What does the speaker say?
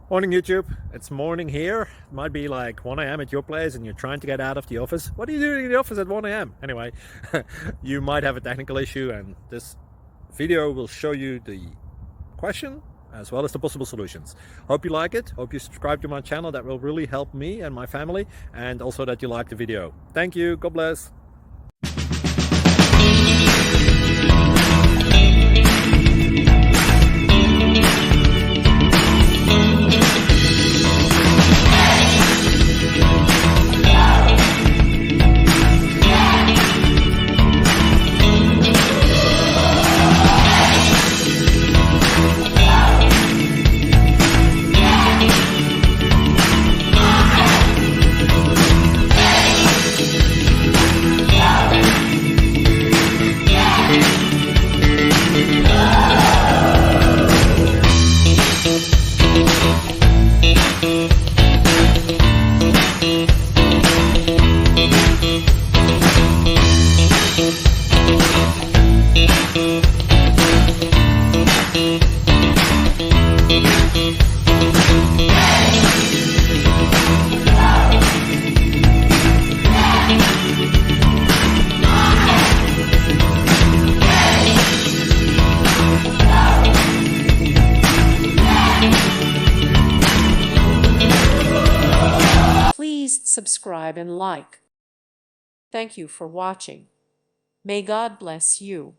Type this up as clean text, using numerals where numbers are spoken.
Morning YouTube, it's morning here. It might be like 1 a.m. at your place and you're trying to get out of the office. What are you doing in the office at 1 a.m.? Anyway, you might have a technical issue and this video will show you the question as well as the possible solutions. Hope you like it, hope you subscribe to my channel. That will really help me and my family, and also that you like the video. Thank you, God bless. Please subscribe and like. Thank you for watching. May God bless you.